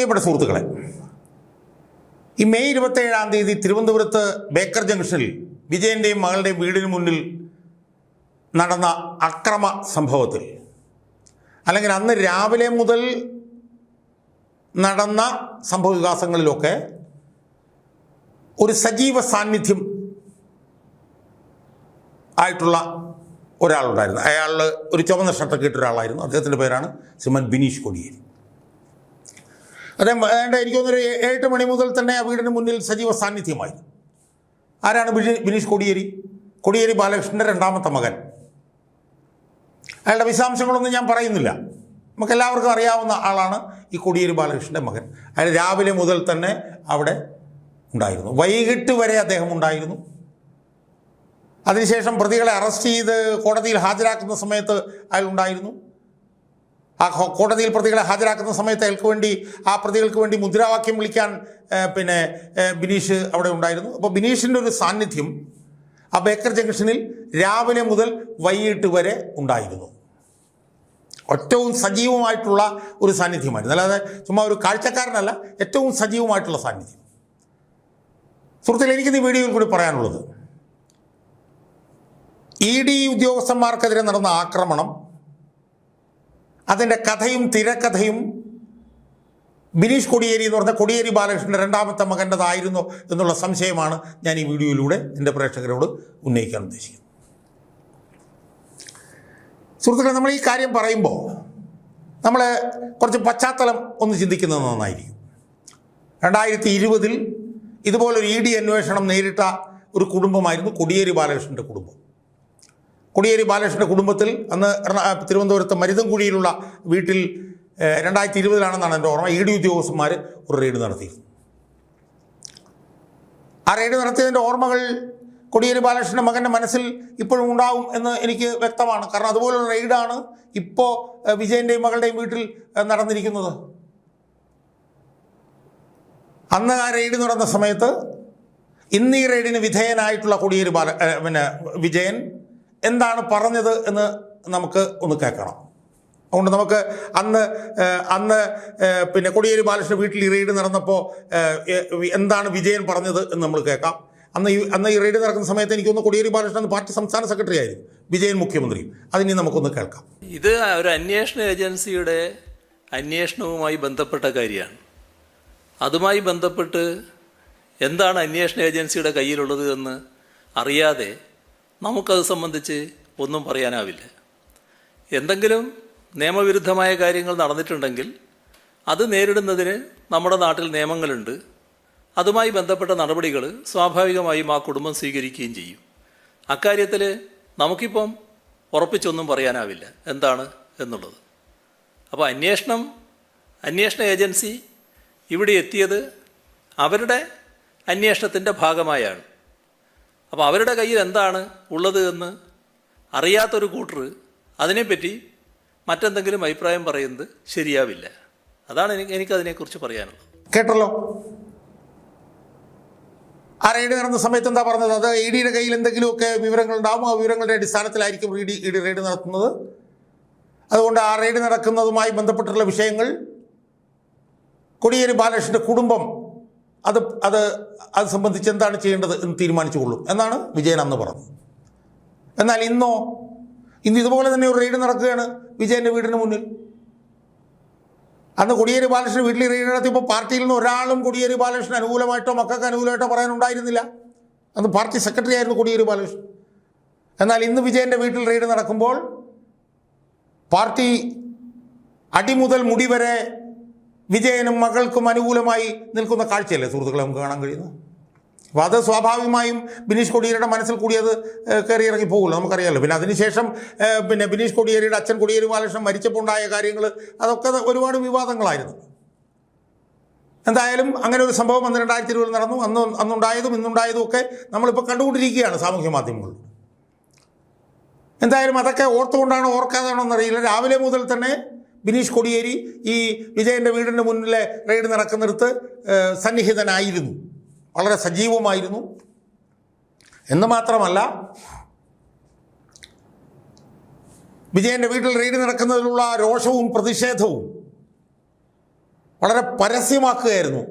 പ്രിയപ്പെട്ട സുഹൃത്തുക്കളെ, ഈ മെയ് 27 തിരുവനന്തപുരത്ത് ബേക്കർ ജംഗ്ഷനിൽ വിജയൻ്റെയും മകളുടെയും വീടിന് മുന്നിൽ നടന്ന അക്രമ സംഭവത്തിൽ, അല്ലെങ്കിൽ അന്ന് രാവിലെ മുതൽ നടന്ന സംഭവ വികാസങ്ങളിലൊക്കെ ഒരു സജീവ സാന്നിധ്യം ആയിട്ടുള്ള ഒരാളുണ്ടായിരുന്നു. അയാൾ ഒരു ചുവന്ന ഷർട്ടൊക്കെ ഇട്ട ഒരാളായിരുന്നു. അദ്ദേഹത്തിൻ്റെ പേരാണ് ശ്രീമാൻ ബിനീഷ് കോടിയേരി. അദ്ദേഹം എനിക്ക് തോന്നുന്നൊരു 7 മണി മുതൽ തന്നെ ആ വീടിന് മുന്നിൽ സജീവ സാന്നിധ്യമായി. ആരാണ് ബിനീഷ് കോടിയേരി? കോടിയേരി ബാലകൃഷ്ണൻ്റെ രണ്ടാമത്തെ മകൻ. അയാളുടെ വിശദാംശങ്ങളൊന്നും ഞാൻ പറയുന്നില്ല, നമുക്കെല്ലാവർക്കും അറിയാവുന്ന ആളാണ് ഈ കോടിയേരി ബാലകൃഷ്ണൻ്റെ മകൻ. അയാൾ രാവിലെ മുതൽ തന്നെ അവിടെ ഉണ്ടായിരുന്നു, വൈകിട്ട് വരെ അദ്ദേഹം ഉണ്ടായിരുന്നു. അതിനുശേഷം പ്രതികളെ അറസ്റ്റ് ചെയ്ത് കോടതിയിൽ ഹാജരാക്കുന്ന സമയത്ത് അയാൾ ഉണ്ടായിരുന്നു. ആ കോടതിയിൽ പ്രതികളെ ഹാജരാക്കുന്ന സമയത്ത് ആ പ്രതികൾക്ക് വേണ്ടി മുദ്രാവാക്യം വിളിക്കാൻ ബിനീഷ് അവിടെ ഉണ്ടായിരുന്നു. അപ്പോൾ ബിനീഷിൻ്റെ ഒരു സാന്നിധ്യം ആ ബേക്കർ ജംഗ്ഷനിൽ രാവിലെ മുതൽ വൈകിട്ട് വരെ ഉണ്ടായിരുന്നു. ഏറ്റവും സജീവമായിട്ടുള്ള ഒരു സാന്നിധ്യമായിരുന്നു, അല്ലാതെ ചുമ്മാ ഒരു കാഴ്ചക്കാരനല്ല, ഏറ്റവും സജീവമായിട്ടുള്ള സാന്നിധ്യം. സുഹൃത്തുക്കളെ, എനിക്കിത് ഈ വീഡിയോയിൽ കൂടി പറയാനുള്ളത്, ED ഉദ്യോഗസ്ഥന്മാർക്കെതിരെ നടന്ന ആക്രമണം, അതിൻ്റെ കഥയും തിരക്കഥയും ബിനീഷ് കോടിയേരി എന്ന് പറഞ്ഞ കോടിയേരി ബാലകൃഷ്ണൻ്റെ രണ്ടാമത്തെ മകൻ്റെതായിരുന്നു എന്നുള്ള സംശയമാണ് ഞാൻ ഈ വീഡിയോയിലൂടെ എൻ്റെ പ്രേക്ഷകരോട് ഉന്നയിക്കാൻ ഉദ്ദേശിക്കുന്നത്. സുഹൃത്തുക്കളെ, നമ്മൾ ഈ കാര്യം പറയുമ്പോൾ നമ്മൾ കുറച്ച് പശ്ചാത്തലം ഒന്ന് ചിന്തിക്കുന്നത് നന്നായിരിക്കും. 2020 ഇതുപോലൊരു ED അന്വേഷണം നേരിട്ട ഒരു കുടുംബമായിരുന്നു കോടിയേരി ബാലകൃഷ്ണൻ്റെ കുടുംബം. കോടിയേരി ബാലകൃഷ്ണൻ്റെ കുടുംബത്തിൽ അന്ന് തിരുവനന്തപുരത്ത് മരുതൻകുഴിയിലുള്ള വീട്ടിൽ 2020 എൻ്റെ ഓർമ്മ, ED ഉദ്യോഗസ്ഥന്മാർ ഒരു റെയ്ഡ് നടത്തിയിരുന്നു. ആ റെയ്ഡ് നടത്തിയതിൻ്റെ ഓർമ്മകൾ കോടിയേരി ബാലകൃഷ്ണൻ്റെ മകൻ്റെ മനസ്സിൽ ഇപ്പോഴും ഉണ്ടാവും എന്ന് എനിക്ക് വ്യക്തമാണ്. കാരണം അതുപോലുള്ള റെയ്ഡാണ് ഇപ്പോൾ വിജയൻ്റെയും മകളുടെയും വീട്ടിൽ നടന്നിരിക്കുന്നത്. അന്ന് ആ റെയ്ഡ് നടന്ന സമയത്ത് ഇന്ന് ഈ റെയ്ഡിന് വിധേയനായിട്ടുള്ള കോടിയേരി വിജയൻ എന്താണ് പറഞ്ഞത് എന്ന് നമുക്ക് ഒന്ന് കേൾക്കണം. അതുകൊണ്ട് നമുക്ക് അന്ന് കോടിയേരി ബാലകൃഷ്ണൻ വീട്ടിൽ ഈ റെയ്ഡ് നടന്നപ്പോൾ എന്താണ് വിജയൻ പറഞ്ഞത് എന്ന് നമ്മൾ കേൾക്കാം. അന്ന് ഈ റെയ്ഡ് നടക്കുന്ന സമയത്ത് എനിക്കൊന്ന് കോടിയേരി ബാലകൃഷ്ണൻ പാർട്ടി സംസ്ഥാന സെക്രട്ടറി ആയിരുന്നു, വിജയൻ മുഖ്യമന്ത്രിയും. അതിനി നമുക്കൊന്ന് കേൾക്കാം. ഇത് ഒരു അന്വേഷണ ഏജൻസിയുടെ അന്വേഷണവുമായി ബന്ധപ്പെട്ട കാര്യമാണ്. അതുമായി ബന്ധപ്പെട്ട് എന്താണ് അന്വേഷണ ഏജൻസിയുടെ കയ്യിലുള്ളത് എന്ന് അറിയാതെ നമുക്കത് സംബന്ധിച്ച് ഒന്നും പറയാനാവില്ല. എന്തെങ്കിലും നിയമവിരുദ്ധമായ കാര്യങ്ങൾ നടന്നിട്ടുണ്ടെങ്കിൽ അത് നേരിടുന്നതിന് നമ്മുടെ നാട്ടിൽ നിയമങ്ങളുണ്ട്. അതുമായി ബന്ധപ്പെട്ട നടപടികൾ സ്വാഭാവികമായും ആ കുടുംബം സ്വീകരിക്കുകയും ചെയ്യും. അക്കാര്യത്തിൽ നമുക്കിപ്പം ഉറപ്പിച്ചൊന്നും പറയാനാവില്ല എന്താണ് എന്നുള്ളത്. അപ്പോൾ അന്വേഷണ ഏജൻസി ഇവിടെ എത്തിയത് അവരുടെ അന്വേഷണത്തിൻ്റെ ഭാഗമായാണ്. അപ്പോൾ അവരുടെ കയ്യിൽ എന്താണ് ഉള്ളത് എന്ന് അറിയാത്തൊരു കൂട്ടർ അതിനെപ്പറ്റി മറ്റെന്തെങ്കിലും അഭിപ്രായം പറയുന്നത് ശരിയാവില്ല. അതാണ് എനിക്കതിനെക്കുറിച്ച് പറയാനുള്ളത്. കേട്ടല്ലോ, ആ റെയ്ഡ് നടന്ന സമയത്ത് എന്താ പറഞ്ഞത്? അത് EDയുടെ കയ്യിൽ എന്തെങ്കിലുമൊക്കെ വിവരങ്ങൾ ഉണ്ടാവും, ആ വിവരങ്ങളുടെ അടിസ്ഥാനത്തിലായിരിക്കും ED റെയ്ഡ് നടത്തുന്നത്. അതുകൊണ്ട് ആ റെയ്ഡ് നടക്കുന്നതുമായി ബന്ധപ്പെട്ടുള്ള വിഷയങ്ങൾ കോടിയേരി ബാലകൃഷ്ണൻ്റെ കുടുംബം അത് സംബന്ധിച്ച് എന്താണ് ചെയ്യേണ്ടത് എന്ന് തീരുമാനിച്ചുകൊള്ളും എന്നാണ് വിജയൻ അന്ന് പറഞ്ഞത്. എന്നാൽ ഇന്ന് ഇതുപോലെ തന്നെ ഒരു റെയ്ഡ് നടക്കുകയാണ് വിജയൻ്റെ വീടിന് മുന്നിൽ. അന്ന് കോടിയേരി ബാലകൃഷ്ണൻ വീട്ടിൽ റെയ്ഡ് നടത്തിയപ്പോൾ പാർട്ടിയിൽ നിന്ന് ഒരാളും കോടിയേരി ബാലകൃഷ്ണൻ അനുകൂലമായിട്ടോ മക്കൾക്ക് അനുകൂലമായിട്ടോ പറയാനുണ്ടായിരുന്നില്ല. അന്ന് പാർട്ടി സെക്രട്ടറി ആയിരുന്നു കോടിയേരി ബാലകൃഷ്ണൻ. എന്നാൽ ഇന്ന് വിജയൻ്റെ വീട്ടിൽ റെയ്ഡ് നടക്കുമ്പോൾ പാർട്ടി അടിമുതൽ മുടി വരെ വിജയനും മകൾക്കും അനുകൂലമായി നിൽക്കുന്ന കാഴ്ചയല്ലേ സുഹൃത്തുക്കളെ നമുക്ക് കാണാൻ കഴിയുന്നത്. അപ്പോൾ അത് സ്വാഭാവികമായും ബിനീഷ് കോടിയേരിയുടെ മനസ്സിൽ കൂടി അത് കയറി ഇറങ്ങി പോകുമല്ലോ, നമുക്കറിയാമല്ലോ. പിന്നെ അതിനുശേഷം ബിനീഷ് കോടിയേരിയുടെ അച്ഛൻ കോടിയേരി ബാലകൃഷ്ണൻ മരിച്ചപ്പോൾ ഉണ്ടായ കാര്യങ്ങൾ അതൊക്കെ ഒരുപാട് വിവാദങ്ങളായിരുന്നു. എന്തായാലും അങ്ങനെ ഒരു സംഭവം അന്ന് 2020 നടന്നു. അന്നുണ്ടായതും ഇന്നുണ്ടായതും ഒക്കെ നമ്മളിപ്പോൾ കണ്ടുകൊണ്ടിരിക്കുകയാണ് സാമൂഹ്യ മാധ്യമങ്ങളിൽ. എന്തായാലും അതൊക്കെ ഓർത്തുകൊണ്ടാണോ ഓർക്കാതാണോ എന്നറിയില്ല, രാവിലെ മുതൽ തന്നെ ബിനീഷ് കോടിയേരി ഈ വിജയൻ്റെ വീടിൻ്റെ മുന്നിലെ റെയ്ഡ് നടക്കുന്നിടത്ത് സന്നിഹിതനായിരുന്നു, വളരെ സജീവമായിരുന്നു. എന്ന് മാത്രമല്ല, വിജയൻ്റെ വീട്ടിൽ റെയ്ഡ് നടക്കുന്നതിലുള്ള രോഷവും പ്രതിഷേധവും വളരെ പരസ്യമാക്കുകയായിരുന്നു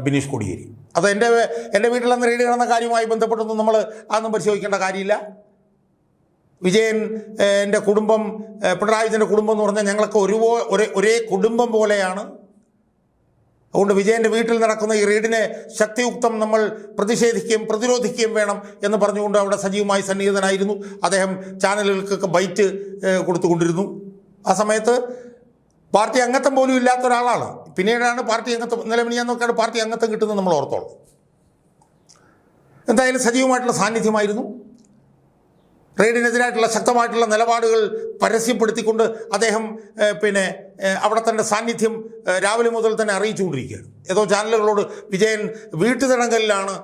ബിനീഷ് കോടിയേരി. അത് എൻ്റെ വീട്ടിൽ അന്ന് റെയ്ഡ് നടന്ന കാര്യവുമായി ബന്ധപ്പെട്ടൊന്നും നമ്മൾ അതൊന്നും പരിശോധിക്കേണ്ട കാര്യമില്ല. വിജയൻ എൻ്റെ കുടുംബം, പിണറായി വിജയൻ്റെ കുടുംബം എന്ന് പറഞ്ഞാൽ ഞങ്ങളൊക്കെ ഒരേ കുടുംബം പോലെയാണ്. അതുകൊണ്ട് വിജയൻ്റെ വീട്ടിൽ നടക്കുന്ന ഈ റെയ്ഡിനെ ശക്തിയുക്തം നമ്മൾ പ്രതിഷേധിക്കുകയും പ്രതിരോധിക്കുകയും വേണം എന്ന് പറഞ്ഞുകൊണ്ട് അവിടെ സജീവമായി സന്നിഹിതനായിരുന്നു. അദ്ദേഹം ചാനലുകൾക്കൊക്കെ ബൈറ്റ് കൊടുത്തുകൊണ്ടിരുന്നു. ആ സമയത്ത് പാർട്ടി അംഗത്വം പോലും ഇല്ലാത്ത ഒരാളാണ്. പിന്നീടാണ് പാർട്ടി അംഗത്വം, നിലവിലിയാന്നൊക്കെയാണ് പാർട്ടി അംഗത്വം കിട്ടുന്നത് നമ്മൾ ഓർത്തോളൂ. എന്തായാലും സജീവമായിട്ടുള്ള സാന്നിധ്യമായിരുന്നു. റെയ്ഡിനെതിരായിട്ടുള്ള ശക്തമായിട്ടുള്ള നിലപാടുകൾ പരസ്യപ്പെടുത്തിക്കൊണ്ട് അദ്ദേഹം അവിടെ തന്നെ സാന്നിധ്യം രാവിലെ മുതൽ തന്നെ അറിയിച്ചുകൊണ്ടിരിക്കുകയാണ്. ഏതോ ചാനലുകളോട് വിജയൻ വീട്ടുതടങ്കലിലാണ്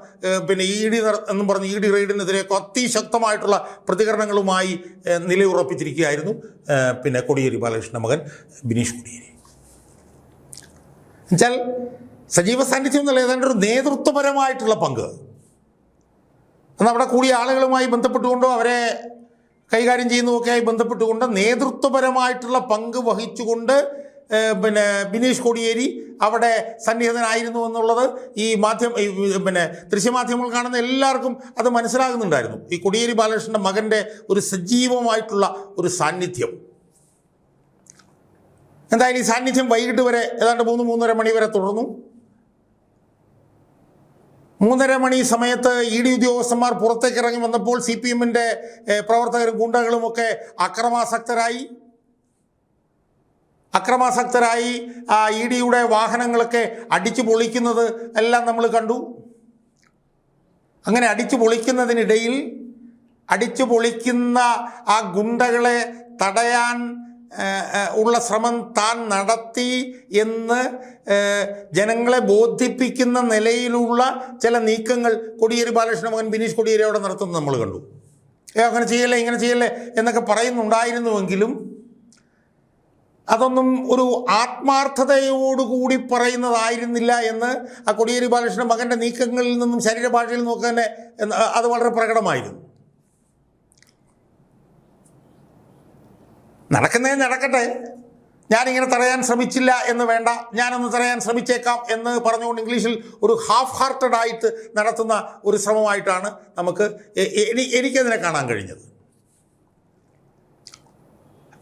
ED എന്നും പറഞ്ഞ് ED റെയ്ഡിനെതിരെ അതിശക്തമായിട്ടുള്ള പ്രതികരണങ്ങളുമായി നിലയുറപ്പിച്ചിരിക്കുകയായിരുന്നു കോടിയേരി ബാലകൃഷ്ണൻ്റെ മകൻ ബിനീഷ് കോടിയേരി. എന്നുവെച്ചാൽ സജീവ സാന്നിധ്യം എന്നുള്ള ഏതാണ്ട് ഒരു നേതൃത്വപരമായിട്ടുള്ള പങ്ക്, അവിടെ കൂടിയ ആളുകളുമായി ബന്ധപ്പെട്ടുകൊണ്ടോ അവരെ കൈകാര്യം ചെയ്യുന്നതൊക്കെയായി ബന്ധപ്പെട്ടുകൊണ്ട് നേതൃത്വപരമായിട്ടുള്ള പങ്ക് വഹിച്ചുകൊണ്ട് ബിനീഷ് കോടിയേരി അവിടെ സന്നിഹിതനായിരുന്നു എന്നുള്ളത് ഈ ദൃശ്യമാധ്യമങ്ങൾ കാണുന്ന എല്ലാവർക്കും അത് മനസ്സിലാകുന്നുണ്ടായിരുന്നു. ഈ കോടിയേരി ബാലകൃഷ്ണൻ്റെ മകൻ്റെ ഒരു സജീവമായിട്ടുള്ള ഒരു സാന്നിധ്യം. എന്തായാലും ഈ സാന്നിധ്യം വൈകിട്ട് വരെ ഏതാണ്ട് 3-3:30 മണി വരെ തുടർന്നു. 3:30 മണി സമയത്ത് ED ഉദ്യോഗസ്ഥന്മാർ പുറത്തേക്ക് ഇറങ്ങി വന്നപ്പോൾ CPMൻ്റെ പ്രവർത്തകരും ഗുണ്ടകളുമൊക്കെ അക്രമാസക്തരായി ആ EDയുടെ വാഹനങ്ങളൊക്കെ അടിച്ചു പൊളിക്കുന്നത് എല്ലാം നമ്മൾ കണ്ടു. അങ്ങനെ അടിച്ചു പൊളിക്കുന്നതിനിടയിൽ അടിച്ചു പൊളിക്കുന്ന ആ ഗുണ്ടകളെ തടയാൻ ഉള്ള ശ്രമം താൻ നടത്തി എന്ന് ജനങ്ങളെ ബോധിപ്പിക്കുന്ന നിലയിലുള്ള ചില നീക്കങ്ങൾ കോടിയേരി ബാലകൃഷ്ണൻ മകൻ ബിനീഷ് കോടിയേരി അവിടെ നടത്തുന്നത് നമ്മൾ കണ്ടു. അങ്ങനെ ചെയ്യല്ലേ ഇങ്ങനെ ചെയ്യല്ലേ എന്നൊക്കെ പറയുന്നുണ്ടായിരുന്നുവെങ്കിലും അതൊന്നും ഒരു ആത്മാർത്ഥതയോടുകൂടി പറയുന്നതായിരുന്നില്ല എന്ന് ആ കോടിയേരി ബാലകൃഷ്ണൻ മകൻ്റെ നീക്കങ്ങളിൽ നിന്നും ശരീരഭാഷയിൽ നോക്കുക തന്നെ അത് വളരെ പ്രകടമായിരുന്നു. നടക്കട്ടെ, ഞാനിങ്ങനെ തടയാൻ ശ്രമിച്ചില്ല എന്ന് വേണ്ട, ഞാനൊന്ന് തടയാൻ ശ്രമിച്ചേക്കാം എന്ന് പറഞ്ഞുകൊണ്ട് ഇംഗ്ലീഷിൽ ഒരു ഹാഫ് ഹാർട്ടഡായിട്ട് നടത്തുന്ന ഒരു ശ്രമമായിട്ടാണ് എനിക്കതിനെ കാണാൻ കഴിഞ്ഞത്.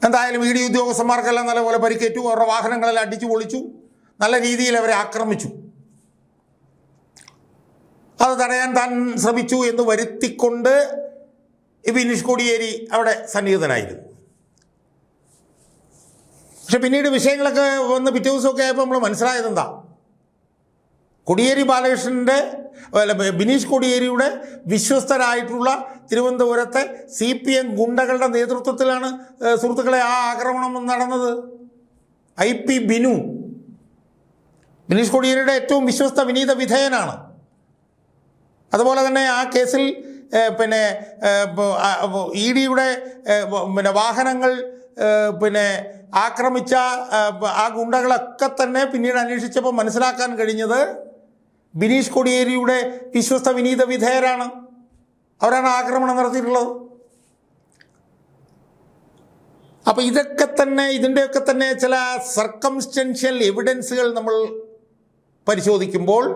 എന്തായാലും ED ഉദ്യോഗസ്ഥന്മാർക്കെല്ലാം നല്ലപോലെ പരിക്കേറ്റു. അവരുടെ വാഹനങ്ങളെല്ലാം അടിച്ചു പൊളിച്ചു, നല്ല രീതിയിൽ അവരെ ആക്രമിച്ചു. അത് തടയാൻ താൻ ശ്രമിച്ചു എന്ന് വരുത്തിക്കൊണ്ട് ബിനീഷ് കോടിയേരി അവിടെ സന്നിഹിതനായിരുന്നു. പക്ഷെ പിന്നീട് വിഷയങ്ങളൊക്കെ വന്ന് പിറ്റേ ദിവസമൊക്കെ ആയപ്പോൾ നമ്മൾ മനസ്സിലായത് എന്താ, ബിനീഷ് കോടിയേരിയുടെ വിശ്വസ്തരായിട്ടുള്ള തിരുവനന്തപുരത്തെ CPM ഗുണ്ടകളുടെ നേതൃത്വത്തിലാണ് സുഹൃത്തുക്കളെ ആ ആക്രമണം നടന്നത്. IP ബിനു ബിനീഷ് കോടിയേരിയുടെ ഏറ്റവും വിശ്വസ്ത വിനീത വിധേയനാണ്. അതുപോലെ തന്നെ ആ കേസിൽ EDയുടെ വാഹനങ്ങൾ ആക്രമിച്ച ആ ഗുണ്ടകളൊക്കെ തന്നെ പിന്നീട് അന്വേഷിച്ചപ്പോൾ മനസ്സിലാക്കാൻ കഴിഞ്ഞത് ബിനീഷ് കോടിയേരിയുടെ വിശ്വസ്ത വിനീത വിധേയരാണ്. അവരാണ് ആക്രമണം നടത്തിയിട്ടുള്ളത്. അപ്പോൾ ഇതിൻ്റെയൊക്കെ തന്നെ ചില സർക്കംസ്റ്റൻഷ്യൽ എവിഡൻസുകൾ നമ്മൾ പരിശോധിക്കുമ്പോൾ,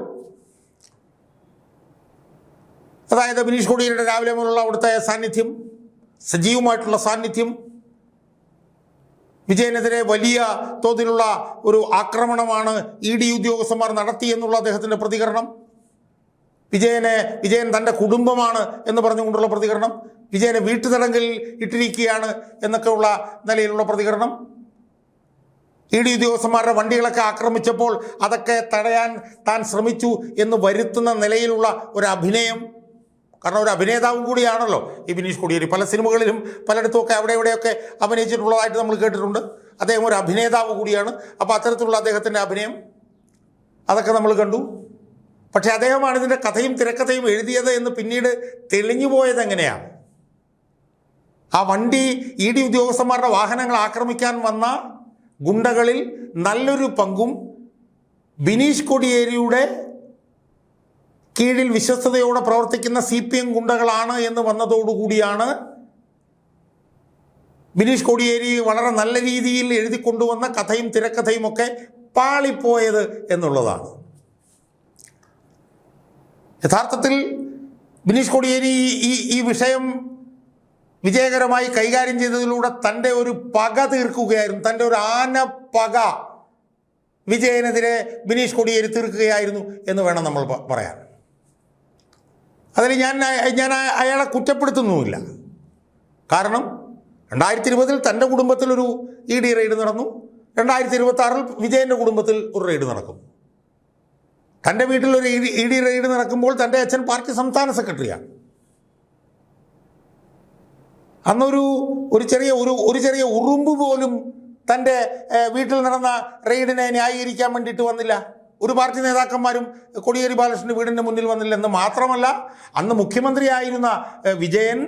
അതായത് ബിനീഷ് കോടിയേരിയുടെ രാവിലെ മുതലുള്ള അവിടുത്തെ സാന്നിധ്യം, സജീവമായിട്ടുള്ള സാന്നിധ്യം, വിജയനെതിരെ വലിയ തോതിലുള്ള ഒരു ആക്രമണമാണ് ED ഉദ്യോഗസ്ഥന്മാർ നടത്തിയെന്നുള്ള അദ്ദേഹത്തിൻ്റെ പ്രതികരണം, വിജയൻ തൻ്റെ കുടുംബമാണ് എന്ന് പറഞ്ഞുകൊണ്ടുള്ള പ്രതികരണം, വിജയനെ വീട്ടുതടങ്കലിൽ ഇട്ടിരിക്കുകയാണ് എന്നൊക്കെയുള്ള നിലയിലുള്ള പ്രതികരണം, ED ഉദ്യോഗസ്ഥന്മാരുടെ വണ്ടികളൊക്കെ ആക്രമിച്ചപ്പോൾ അതൊക്കെ തടയാൻ താൻ ശ്രമിച്ചു എന്ന് വരുത്തുന്ന നിലയിലുള്ള ഒരു അഭിനയം. കാരണം ഒരു അഭിനേതാവും കൂടിയാണല്ലോ ഈ ബിനീഷ് കോടിയേരി. പല സിനിമകളിലും പലയിടത്തുമൊക്കെ അവിടെ ഇവിടെയൊക്കെ അഭിനയിച്ചിട്ടുള്ളതായിട്ട് നമ്മൾ കേട്ടിട്ടുണ്ട്. അദ്ദേഹം ഒരു അഭിനേതാവ് കൂടിയാണ്. അപ്പോൾ അത്തരത്തിലുള്ള അദ്ദേഹത്തിൻ്റെ അഭിനയം അതൊക്കെ നമ്മൾ കണ്ടു. പക്ഷേ അദ്ദേഹമാണ് ഇതിൻ്റെ കഥയും തിരക്കഥയും എഴുതിയത് എന്ന് പിന്നീട് തെളിഞ്ഞു പോയത് എങ്ങനെയാണ്? ആ വണ്ടി ED ഉദ്യോഗസ്ഥന്മാരുടെ വാഹനങ്ങൾ ആക്രമിക്കാൻ വന്ന ഗുണ്ടകളിൽ നല്ലൊരു പങ്കും ബിനീഷ് കോടിയേരിയുടെ കീഴിൽ വിശ്വസ്തയോടെ പ്രവർത്തിക്കുന്ന CPM ഗുണ്ടകളാണ് എന്ന് വന്നതോടുകൂടിയാണ് ബിനീഷ് കോടിയേരി വളരെ നല്ല രീതിയിൽ എഴുതിക്കൊണ്ടുവന്ന കഥയും തിരക്കഥയും ഒക്കെ പാളിപ്പോയത് എന്നുള്ളതാണ്. യഥാർത്ഥത്തിൽ ബിനീഷ് കോടിയേരി ഈ വിഷയം വിജയകരമായി കൈകാര്യം ചെയ്തതിലൂടെ തൻ്റെ ഒരു പക തീർക്കുകയായിരുന്നു. തൻ്റെ ഒരു ആനപ്പക വിജയനെതിരെ ബിനീഷ് കോടിയേരി തീർക്കുകയായിരുന്നു എന്ന് വേണം നമ്മൾ പറയാൻ. അതിൽ ഞാൻ അയാളെ കുറ്റപ്പെടുത്തുന്നുമില്ല. കാരണം 2020 തൻ്റെ കുടുംബത്തിലൊരു ED റെയ്ഡ് നടന്നു. 2026 വിജയൻ്റെ കുടുംബത്തിൽ ഒരു റെയ്ഡ് നടക്കും. തൻ്റെ വീട്ടിലൊരു ED റെയ്ഡ് നടക്കുമ്പോൾ തൻ്റെ അച്ഛൻ പാർട്ടി സംസ്ഥാന സെക്രട്ടറിയാണ്. അന്നൊരു ചെറിയ ഉറുമ്പ് പോലും തൻ്റെ വീട്ടിൽ നടന്ന റെയ്ഡിനെ ന്യായീകരിക്കാൻ വേണ്ടിയിട്ട് വന്നില്ല. ഒരു പാർട്ടി നേതാക്കന്മാരും കോടിയേരി ബാലകൃഷ്ണൻ്റെ വീടിൻ്റെ മുന്നിൽ വന്നില്ലെന്ന് മാത്രമല്ല, അന്ന് മുഖ്യമന്ത്രിയായിരുന്ന വിജയൻ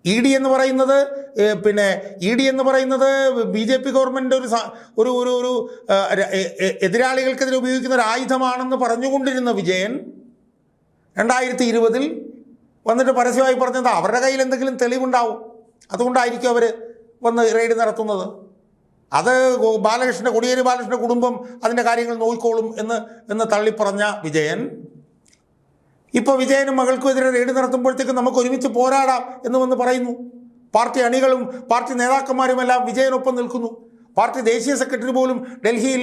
ED എന്ന് പറയുന്നത് BJP ഗവൺമെൻറ് ഒരു എതിരാളികൾക്കെതിരെ ഉപയോഗിക്കുന്ന ഒരു ആയുധമാണെന്ന് പറഞ്ഞുകൊണ്ടിരുന്ന വിജയൻ 2020 വന്നിട്ട് പരസ്യമായി പറഞ്ഞത് അവരുടെ കയ്യിൽ എന്തെങ്കിലും തെളിവുണ്ടാവും, അതുകൊണ്ടായിരിക്കും അവർ വന്ന് റെയ്ഡ് നടത്തുന്നത്, അത് കോടിയേരി ബാലകൃഷ്ണൻ്റെ കുടുംബം അതിൻ്റെ കാര്യങ്ങൾ നോക്കിക്കോളും എന്ന് തള്ളിപ്പറഞ്ഞ വിജയൻ ഇപ്പോൾ വിജയനും മകൾക്കുമെതിരെ റെയ്ഡ് നടത്തുമ്പോഴത്തേക്കും നമുക്ക് ഒരുമിച്ച് പോരാടാം എന്ന് വന്ന് പറയുന്നു. പാർട്ടി അണികളും പാർട്ടി നേതാക്കന്മാരുമെല്ലാം വിജയനൊപ്പം നിൽക്കുന്നു. പാർട്ടി ദേശീയ സെക്രട്ടറി പോലും ഡൽഹിയിൽ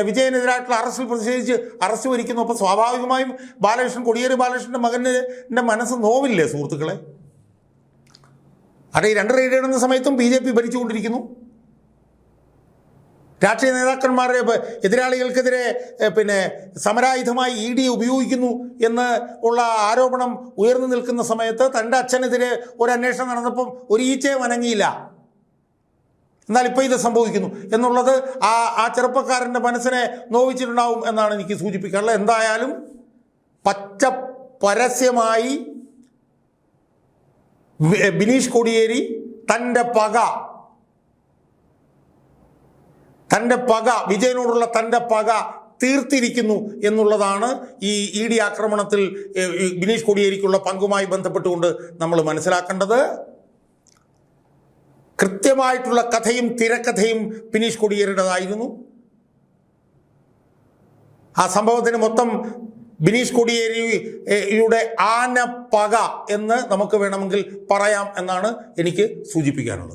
വിജയനെതിരായിട്ടുള്ള അറസ്റ്റിൽ പ്രതിഷേധിച്ച് അറസ്റ്റ് വരിക്കുന്നു. അപ്പോൾ സ്വാഭാവികമായും കോടിയേരി ബാലകൃഷ്ണൻ്റെ മകൻ്റെ മനസ്സ് നോവില്ലേ സുഹൃത്തുക്കളെ? ഈ 2 റെയ്ഡ് ഇടുന്ന സമയത്തും BJP ഭരിച്ചുകൊണ്ടിരിക്കുന്നു. രാഷ്ട്രീയ നേതാക്കന്മാരുടെ എതിരാളികൾക്കെതിരെ സമരായുധമായി ED ഉപയോഗിക്കുന്നു എന്ന് ഉള്ള ആരോപണം ഉയർന്നു നിൽക്കുന്ന സമയത്ത് തൻ്റെ അച്ഛനെതിരെ ഒരു അന്വേഷണം നടന്നപ്പം ഒരു ഈച്ചയും അനങ്ങിയില്ല. എന്നാൽ ഇപ്പോൾ ഇത് സംഭവിക്കുന്നു എന്നുള്ളത് ആ ചെറുപ്പക്കാരൻ്റെ മനസ്സിനെ നോവിച്ചിട്ടുണ്ടാവും എന്നാണ് എനിക്ക് സൂചിപ്പിക്കാനുള്ളത്. എന്തായാലും പരസ്യമായി ബിനീഷ് കോടിയേരി തൻ്റെ പക വിജയനോടുള്ള തൻ്റെ പക തീർത്തിരിക്കുന്നു എന്നുള്ളതാണ് ഈ ED ആക്രമണത്തിൽ ബിനീഷ് കോടിയേരിക്കുള്ള പങ്കുമായി ബന്ധപ്പെട്ടുകൊണ്ട് നമ്മൾ മനസ്സിലാക്കേണ്ടത്. കൃത്യമായിട്ടുള്ള കഥയും തിരക്കഥയും ബിനീഷ് കോടിയേരിയുടേതായിരുന്നു. ആ സംഭവത്തിന് മൊത്തം ബിനീഷ് കോടിയേരിയുടെ ആനപ്പക എന്ന് നമുക്ക് വേണമെങ്കിൽ പറയാം എന്നാണ് എനിക്ക് സൂചിപ്പിക്കാനുള്ളത്.